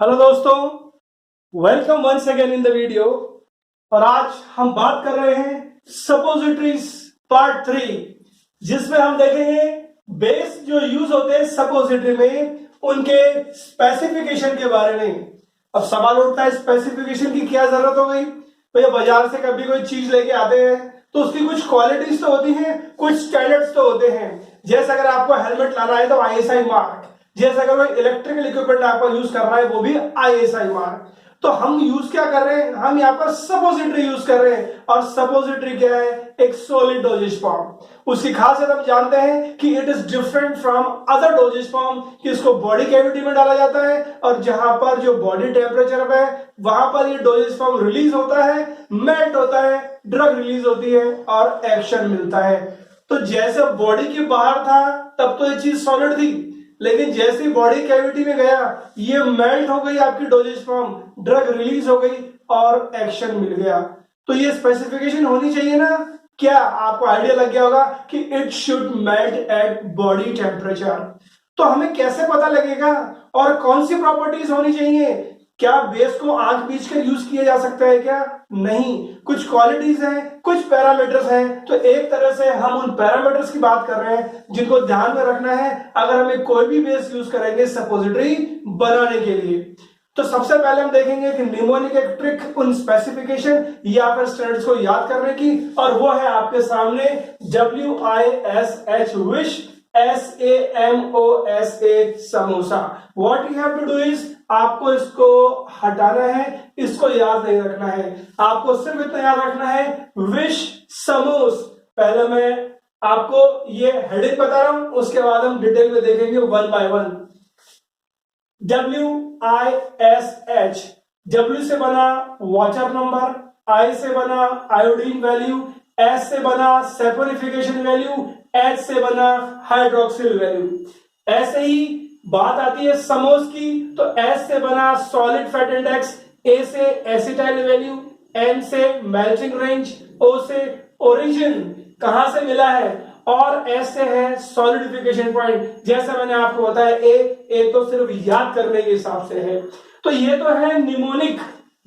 Hello दोस्तों, welcome once again in the video. और आज हम बात कर रहे हैं सपोजिटरीज पार्ट 3, जिसमें हम देखेंगे बेस जो यूज होते हैं सपोजिटरी में उनके स्पेसिफिकेशन के बारे में। अब सवाल उठता है स्पेसिफिकेशन की क्या जरूरत हो गई। भैया बाजार से कभी कोई चीज लेके आते हैं तो उसकी कुछ क्वालिटीज तो होती हैं, कुछ स्टैंडर्ड्स तो होते हैं। जैसे अगर आपको हेलमेट लाना है तो आईएसआई मार्क, जैसे अगर कोई इलेक्ट्रिकल इक्विपमेंट आपको यूज करना है वो भी आईएसआई मार्क। तो हम यूज क्या कर रहे हैं, हम यहाँ पर सपोजिटरी यूज कर रहे हैं। और सपोजिटरी क्या है, एक सॉलिड डोजेज फॉर्म। उसकी खासियत हम जानते हैं कि it is different from other doses form, कि इसको बॉडी कैविटी में डाला जाता है और जहां पर जो बॉडी टेम्परेचर है वहां पर ये डोजेज फॉर्म रिलीज होता है, मेल्ट होता है, ड्रग रिलीज होती है और एक्शन मिलता है। तो जैसे बॉडी के बाहर था तब तो ये चीज सॉलिड थी, लेकिन जैसे ही बॉडी कैविटी में गया ये मेल्ट हो गई आपकी डोजेज फॉर्म, ड्रग रिलीज हो गई और एक्शन मिल गया। तो ये स्पेसिफिकेशन होनी चाहिए ना। क्या आपको आइडिया लग गया होगा कि it should melt eight body temperature. तो हमें कैसे पता लगेगा और कौन सी प्रॉपर्टीज होनी चाहिए। क्या बेस को आंख बीच कर यूज किया जा सकता है क्या? नहीं, कुछ क्वालिटीज हैं, कुछ पैरामीटर्स हैं। तो एक तरह से हम उन पैरामीटर्स की बात कर रहे हैं जिनको ध्यान में रखना है अगर हमें कोई भी बेस यूज करेंगे सपोजिटरी बनाने के लिए। तो सबसे पहले हम देखेंगे कि निमोनिक एक ट्रिक उन स्पेसिफिकेशन या फिर स्टैंडर्ड्स को याद करने की, और वो है आपके सामने WISH wish, SAMOSA samosa. What you have to do is आपको इसको हटाना है, इसको याद नहीं रखना है। आपको सिर्फ इतना याद रखना है विश समोस। पहले मैं आपको ये हेडिंग बता रहा हूं, उसके बाद हम डिटेल में देखेंगे one by one. WISH, W से बना वॉचर नंबर, I से बना आयोडीन वैल्यू, S से बना सैपोनिफिकेशन वैल्यू, H से बना हाइड्रोक्सिल वैल्यू। ऐसे ही बात आती है समोस की, तो S से बना सॉलिड फैट इंडेक्स, A से एसिटाइल वैल्यू, N से मेल्टिंग रेंज, O से ओरिजिन कहां से मिला है, और S से है सॉलिडिफिकेशन पॉइंट। जैसा मैंने आपको बताया A तो सिर्फ याद करने के हिसाब से है। तो ये तो है निमोनिक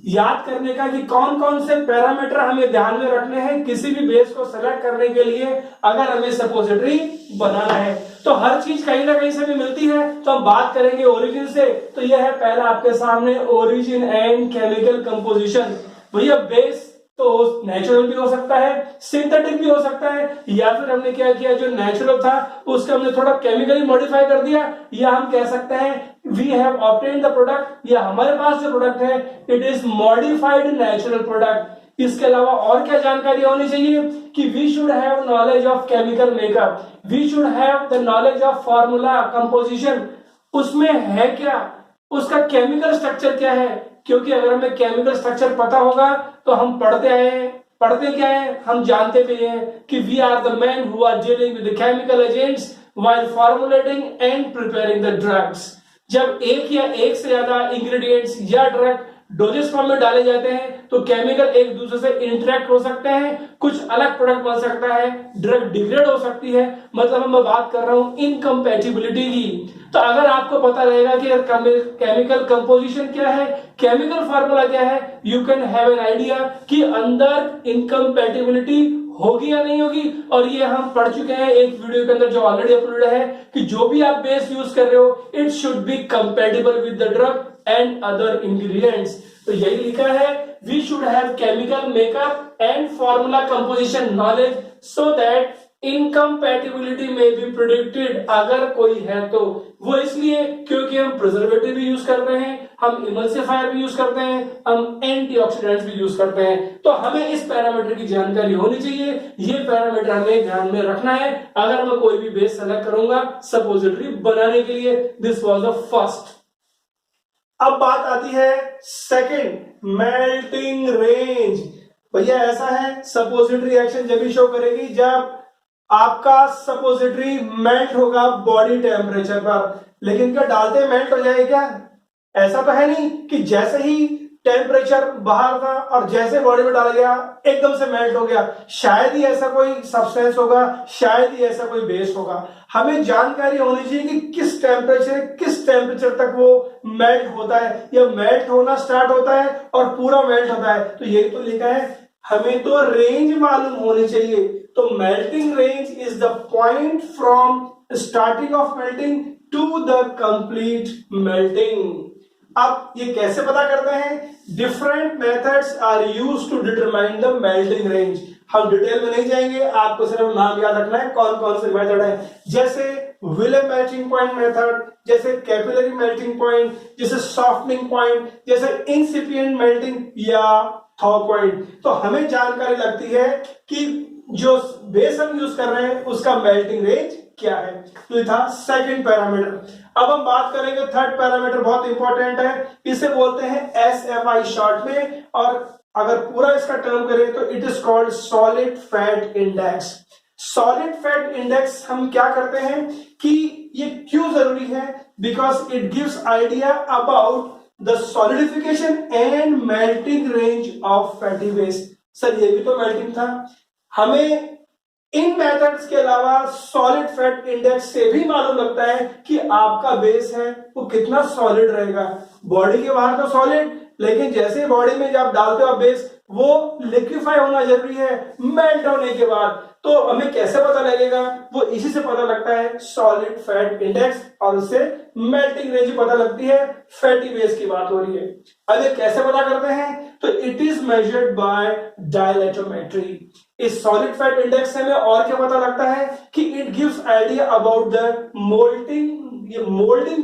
याद करने का कि कौन कौन से पैरामीटर हमें ध्यान में रखने हैं किसी भी बेस को सेलेक्ट करने के लिए अगर हमें सपोजिटरी बनाना है। तो हर चीज कहीं ना कहीं से भी मिलती है। तो हम बात करेंगे ओरिजिन से। तो यह है पहला आपके सामने ओरिजिन एंड केमिकल कंपोजिशन। भैया बेस तो नेचुरल भी हो सकता है, सिंथेटिक भी हो सकता है, या फिर हमने क्या किया जो नेचुरल था उसको हमने थोड़ा केमिकली मॉडिफाई कर दिया, या हम कह सकते हैं we have obtained the product, या हमारे पास जो प्रोडक्ट है it is modified natural product. इसके अलावा और क्या जानकारी होनी चाहिए कि we should have knowledge of chemical makeup, we should have the knowledge of formula composition. उसमें है क्या, उसका केमिकल स्ट्रक्चर क्या है, क्योंकि अगर हमें केमिकल स्ट्रक्चर पता होगा तो हम पढ़ते क्या है, हम जानते भी हैं कि we are the man who are dealing with the chemical agents while formulating and preparing the drugs. जब एक या एक से ज्यादा इंग्रेडिएंट्स या ड्रग डोजेस फॉर्म में डाले जाते हैं तो केमिकल एक दूसरे से इंटरेक्ट हो सकते हैं, कुछ अलग प्रोडक्ट बन सकता है, ड्रग डिग्रेड हो सकती है। मतलब मैं बात कर रहा हूं इनकम्पैटिबिलिटी की। तो अगर आपको पता रहेगा कि केमिकल कंपोजिशन क्या है, केमिकल फार्मूला क्या है, you can have an idea कि अंदर इनकम्पैटिबिलिटी होगी या नहीं होगी। और ये हम पढ़ चुके हैं एक वीडियो के अंदर जो ऑलरेडी अपलोडेड है कि जो भी आप बेस यूज कर रहे हो it should be compatible with the drug and other ingredients. तो यही लिखा है we should have chemical makeup and formula composition knowledge so that incompatibility में बी प्रिडिक्टेड। अगर कोई है तो वो इसलिए क्योंकि हम प्रिजर्वेटिव भी यूज कर रहे हैं, हम इमल्सिफायर भी यूज करते हैं, हम एंटीऑक्सीडेंट्स भी यूज करते हैं। तो हमें इस पैरामीटर की जानकारी होनी चाहिए, ये पैरामीटर हमें ध्यान में रखना है अगर मैं कोई भी बेस सेलेक्ट करूंगा सपोजिटरी बनाने के लिए। This was the first. अब बात आती है सेकंड, मेल्टिंग रेंज। भैया ऐसा है सपोजिटरी एक्शन जब भी शो करेगी जब आपका सपोजिटरी मेल्ट होगा बॉडी टेम्परेचर पर। लेकिन क्या डालते मेल्ट हो जाए क्या? ऐसा तो है नहीं कि जैसे ही टेम्परेचर बाहर था और जैसे बॉडी में डाला गया एकदम से मेल्ट हो गया। शायद ही ऐसा कोई सब्सटेंस होगा, शायद ही ऐसा कोई बेस होगा। हमें जानकारी होनी चाहिए कि किस टेम्परेचर तक वो मेल्ट होता है, या मेल्ट होना स्टार्ट होता है और पूरा मेल्ट होता है। तो यही तो लिखा है, हमें तो रेंज मालूम होनी चाहिए। तो melting range is the point from starting of melting to the complete melting. अब ये कैसे पता करते हैं? Different methods are used to determine the melting range. हम डिटेल में नहीं जाएंगे, आपको सिर्फ नाम याद रखना है कौन कौन से मेथड है, जैसे विले मेल्टिंग पॉइंट मेथड, जैसे कैपिलरी मेल्टिंग पॉइंट, जैसे सॉफ्टनिंग पॉइंट, जैसे इंसिपिएंट मेल्टिंग या थॉ पॉइंट। तो हमें जानकारी लगती है कि जो बेस हम यूज कर रहे हैं उसका मेल्टिंग रेंज क्या है। तो ये था सेकंड पैरामीटर। अब हम बात करेंगे थर्ड पैरामीटर, बहुत इंपॉर्टेंट है, इसे बोलते हैं SFI शॉर्ट में, और अगर पूरा इसका टर्म करें तो it is called solid fat index. Solid fat index हम क्या करते हैं कि ये क्यों जरूरी है? Because it gives idea about the solidification and melting range of fatty base. Sir ये भी तो मेल्टिंग था। हमें इन मेथड्स के अलावा सॉलिड फैट इंडेक्स से भी मालूम लगता है कि आपका बेस है वो कितना सॉलिड रहेगा। बॉडी के बाहर तो सॉलिड, लेकिन जैसे बॉडी में जब डालते हो बेस वो लिक्विफाई होना जरूरी है मेल्ट होने के बाद। तो हमें कैसे पता लगेगा? वो इसी से पता लगता है, सॉलिड फैट इंडेक्स, और उससे मेल्टिंग रेंज पता लगती है। फैटी बेस की बात हो रही है। अब ये कैसे पता करते हैं? तो इट इज मेजर्ड बाय डायलेटोमेट्री। इस सॉलिड फैट इंडेक्स से हमें और क्या पता लगता है कि it gives idea about the moulding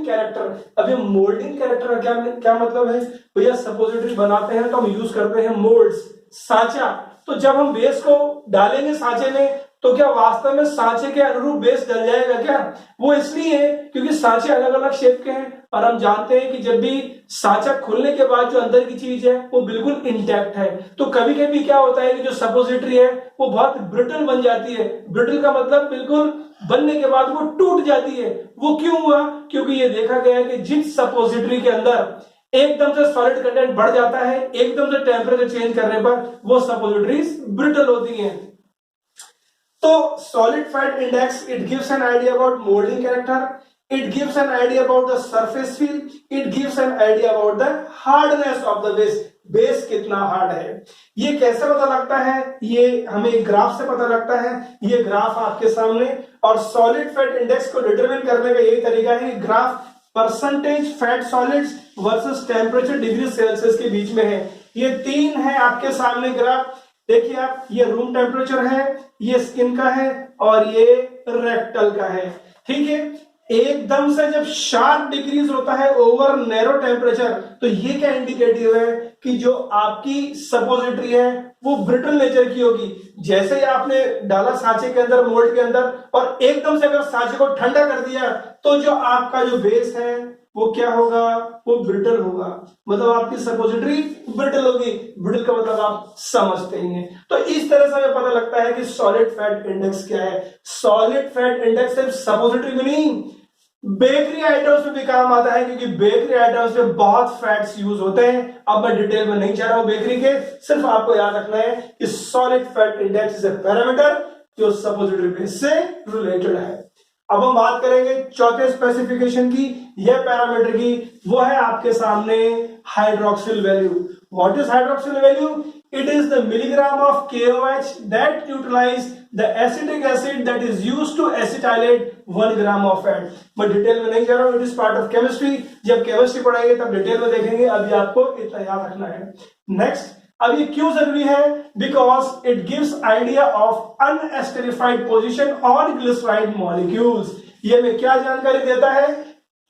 character. अब ये मोल्डिंग कैरेक्टर का क्या मतलब है? भैया सपोजिटरी बनाते हैं तो हम यूज करते हैं मोल्ड्स, सांचा। तो जब हम बेस को डालेंगे सांचे में तो क्या वास्तव में सांचे के अनुरूप बेस डल जाएगा क्या? वो इसलिए है क्योंकि सांचे अलग अलग शेप के हैं, और हम जानते हैं कि जब भी सांचा खुलने के बाद जो अंदर की चीज है वो बिल्कुल इंटैक्ट है। तो कभी कभी क्या होता है कि जो सपोजिटरी है वो बहुत ब्रिटल बन जाती है। ब्रिटल का मतलब बिल्कुल बनने के बाद वो टूट जाती है। वो क्यों हुआ? क्योंकि ये देखा गया है कि जिस सपोजिटरी के अंदर एकदम से सॉलिड कंटेंट बढ़ जाता है, एकदम से टेम्परेचर चेंज करने पर वो सपोजिटरीज ब्रिटल होती हैं। तो solid fat index, it gives an idea about moulding character, it gives an idea about the surface feel, it gives an idea about the hardness of the base। Base कितना hard है ये कैसे पता लगता है? ये हमें ग्राफ से पता लगता है। ये ग्राफ आपके सामने, और सॉलिड फैट इंडेक्स को डिटरमिन करने का यही तरीका है कि graph percentage fat solids versus temperature degree Celsius के बीच में है। ये तीन है आपके सामने ग्राफ। देखिए आप, ये रूम टेम्परेचर है, ये स्किन का है, और ये रेक्टल का है। ठीक है, एकदम से जब शार्प डिक्रीज होता है ओवर नैरो टेम्परेचर, तो ये क्या इंडिकेटिव है कि जो आपकी सपोजिटरी है वो ब्रिटल नेचर की होगी। जैसे ही आपने डाला सांचे के अंदर, मोल्ड के अंदर, और एकदम से अगर सांचे को ठंडा कर दिया तो जो आपका जो बेस है वो क्या होगा? वो ब्रिटल होगा। मतलब आपकी सपोजिटरी ब्रिटल होगी। ब्रिटल का मतलब आप समझते ही हैं। तो इस तरह से हमें पता लगता है कि सॉलिड फैट इंडेक्स क्या है। सॉलिड फैट इंडेक्स सिर्फ सपोजिटरी में नहीं, बेकरी आइटम्स में भी काम आता है, क्योंकि बेकरी आइटम्स में बहुत फैट्स यूज होते हैं। अब मैं डिटेल में नहीं जा रहा हूं बेकरी के, सिर्फ आपको याद रखना है कि solid fat index is a parameter जो सपोजिटरी बेस से रिलेटेड है। अब हम बात करेंगे चौथे स्पेसिफिकेशन की, यह पैरामीटर की, वो है आपके सामने hydroxyl value. What is hydroxyl value? It is the milligram of KOH that neutralize the acetic acid that is used to acetylate 1 gram of fat. मैं डिटेल में नहीं जा रहा हूं, it is part of chemistry. जब chemistry पढ़ाएंगे तब detail में देखेंगे, अभी आपको इतना याद रखना है। नेक्स्ट, अब ये क्यों जरूरी है? Because it gives idea of unesterified position on glyceride molecules. ये हमें क्या जानकारी देता है?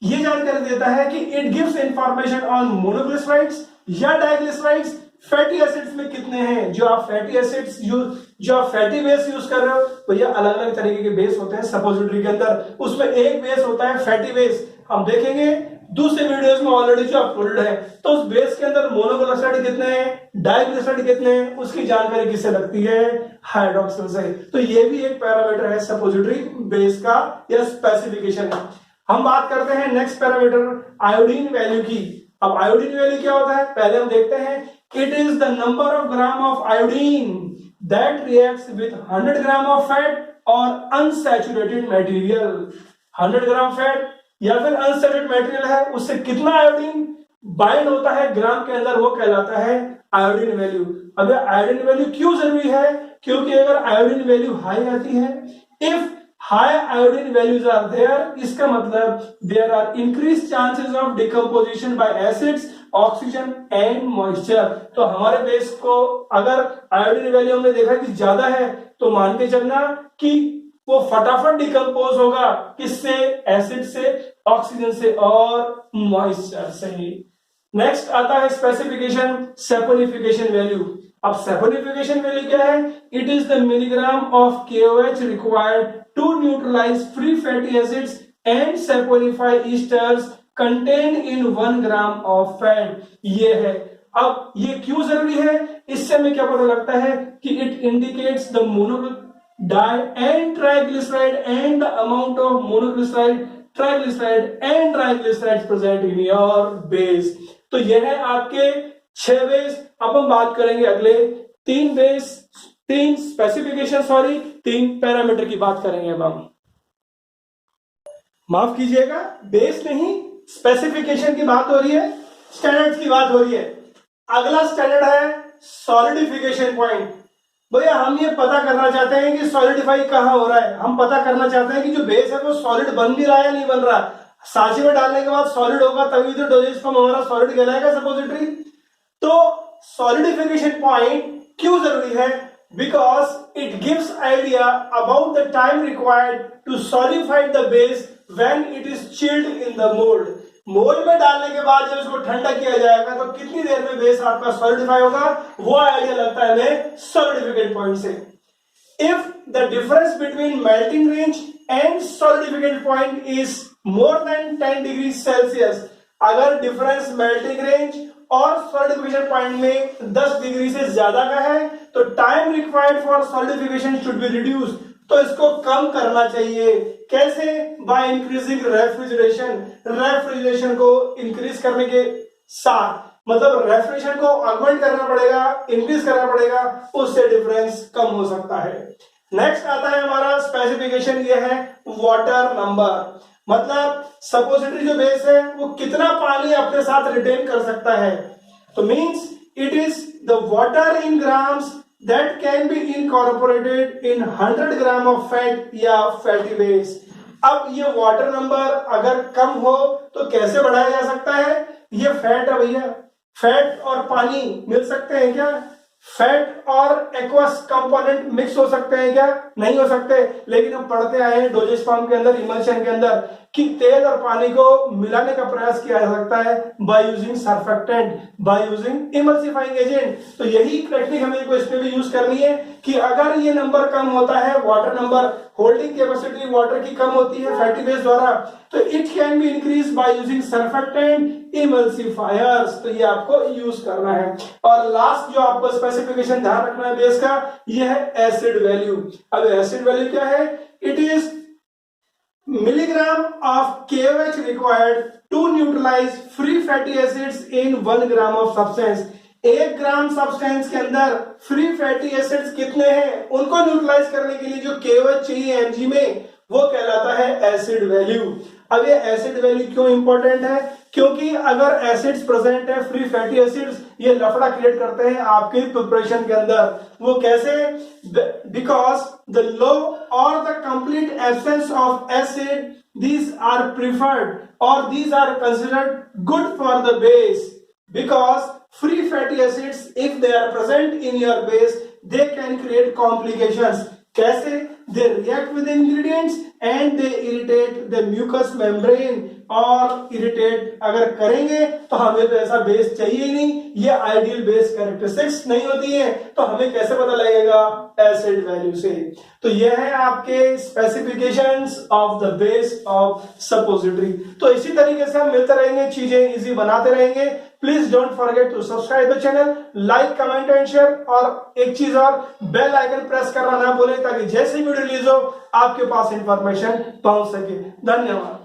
ये जानकारी देता है कि it gives information on monoglycerides या डाइग्लिसराइड्स। फैटी एसिड्स में कितने हैं? जो आप फैटी एसिड्स जो आप फैटी बेस यूज कर रहे हो, भैया अलग अलग तरीके के बेस होते हैं सपोजिटरी के अंदर। उसमें एक बेस होता है फैटी बेस, हम देखेंगे दूसरे वीडियोस में ऑलरेडी जो अपलोडेड है। तो उस बेस के अंदर मोनोग्लिसराइड कितने हैं, डाइग्लिसराइड कितने हैं, उसकी जानकारी किससे लगती है? हाइड्रोक्सिल से। तो ये भी एक पैरामीटर है सपोजिटरी बेस का, या स्पेसिफिकेशन है। हम बात करते हैं नेक्स्ट पैरामीटर आयोडीन वैल्यू की। अब आयोडीन वैल्यू क्या होता है पहले हम देखते हैं। It is the number of gram of iodine that reacts with 100 gram of fat और अनसैचुरेटेड मटेरियल। 100 ग्राम फैट या फिर अनसैचुरेटेड मटेरियल है, उससे कितना आयोडीन बाइंड होता है ग्राम के अंदर, वो कहलाता है आयोडीन वैल्यू। अब आयोडीन वैल्यू क्यों जरूरी है, क्योंकि अगर आयोडीन वैल्यू हाई आती है, if high iodine values are there, इसका मतलब there are increase chances of decomposition by acids, oxygen and moisture. तो हमारे बेस को अगर आयोडीन वैल्यू हमने देखा कि ज्यादा है तो मान के चलना कि वो फटाफट डिकम्पोज होगा, किससे, एसिड से, ऑक्सीजन से और मॉइस्चर से। नेक्स्ट आता है स्पेसिफिकेशन सैपोनिफिकेशन वैल्यू। अब सैपोनिफिकेशन वैल्यू क्या है, it is the milligram of KOH required to neutralize free fatty acids and saponify esters contain in 1 gram of fat. ये है। अब ये क्यों जरूरी है, इससे हमें क्या पता लगता है कि it indicates the di and triglyceride and the amount of monoglyceride, triglyceride and triglyceride present in your base. तो यह है आपके 6 बेस। अब हम बात करेंगे अगले 3 बेस, 3 स्पेसिफिकेशन, 3 पैरामीटर की बात करेंगे। अब हम माफ कीजिएगा, बेस नहीं स्पेसिफिकेशन की बात हो रही है, स्टैंडर्ड्स की बात हो रही है। अगला स्टैंडर्ड है सॉलिडिफिकेशन पॉइंट। भैया हम ये पता करना चाहते हैं कि सॉलिडिफाई कहां हो रहा है, हम पता करना चाहते हैं कि जो बेस है वो सॉलिड बन भी रहा है या नहीं बन रहा। सांचे में डालने के बाद सॉलिड होगा तभी तो डोसेज फॉर्म हमारा सॉलिड कहलाएगा सपोजिटरी। तो सॉलिडिफिकेशन पॉइंट क्यों जरूरी है, because it gives idea about the time required to solidify the base when it is chilled in the mould. Mould में डालने के बाद जब इसको ठंडा किया जाएगा तो कितनी देर में बेस आपका सॉलिडिफाई होगा, वो आइडिया लगता है हमें सॉलिडिफिकेशन पॉइंट से। If the difference between melting range and solidification point is more than 10 degree Celsius, अगर डिफरेंस मेल्टिंग रेंज और सॉलिडिफिकेशन पॉइंट में 10 डिग्री से ज्यादा का है तो time required for solidification should be reduce, तो इसको कम करना चाहिए। कैसे, बाय इंक्रीजिंग रेफ्रिजरेशन। रेफ्रिजरेशन को इंक्रीज करने के साथ, मतलब रेफ्रिजरेशन को ऑगमेंट करना पड़ेगा, इंक्रीज करना पड़ेगा, उससे डिफरेंस कम हो सकता है। नेक्स्ट आता है हमारा स्पेसिफिकेशन, ये है वाटर नंबर। मतलब सपोजिटरी जो बेस है वो कितना पानी अपने साथ रिटेन कर सकता है। तो means it is the water in grams that can be incorporated in 100 gram of fat या फैटी बेस। अब ये वाटर नंबर अगर कम हो तो कैसे बढ़ाया जा सकता है, ये फैट है भैया, फैट और पानी मिल सकते हैं क्या, फैट और एक्वस कंपोनेंट मिक्स हो सकते हैं क्या, नहीं हो सकते। लेकिन हम पढ़ते आए हैं डोजेज फॉर्म के अंदर, इमल्शन के अंदर, कि तेल और पानी को मिलाने का प्रयास किया जा सकता है by using surfactant, by using emulsifying agent. तो यही टेक्निक हमें को इसमें भी यूज करनी है कि अगर ये नंबर कम होता है, water number, holding capacity water की कम होती है फैटी बेस द्वारा, तो it can be increase by using surfactant emulsifiers. तो ये आपको यूज करना है। और लास्ट जो आपको स्पेसिफिकेशन ध्यान रखना है बेस का, ये है एसिड वैल्यू। अब एसिड वैल्यू क्या है, it is milligram of KOH required to neutralize free fatty acids in 1 gram of substance। 1 gram substance के अंदर फ्री फैटी एसिड्स कितने हैं, उनको न्यूट्रलाइज करने के लिए जो KOH चाहिए mg में, वो कहलाता है एसिड वैल्यू। अब ये एसिड वैल्यू क्यों इंपॉर्टेंट है, क्योंकि अगर एसिड्स प्रेजेंट है, फ्री फैटी एसिड्स, ये लफड़ा क्रिएट करते हैं आपके प्रिपरेशन के अंदर। वो कैसे, बिकॉज द लो और the complete absence of acid, these are preferred or these are considered good for the base, because free fatty acids, if they are present in your base, they can create complications। कैसे, they react with the ingredients and they irritate the mucous membrane, और irritate अगर करेंगे तो हमें तो ऐसा base चाहिए ही नहीं, ये आइडियल बेस कैरेक्टरिस्टिक्स नहीं होती है। तो हमें कैसे पता लगेगा, एसिड वैल्यू से। तो ये है आपके specifications of the base of suppository. तो इसी तरीके से हम मिलते रहेंगे, चीजें इजी बनाते रहेंगे। Please don't forget to subscribe the channel, like, comment and share, और एक चीज और, बेल आइकन प्रेस करना ना भूलें ताकि जैसे वीडियो रिलीज हो आपके पास इंफॉर्मेशन पहुंच सके। धन्यवाद।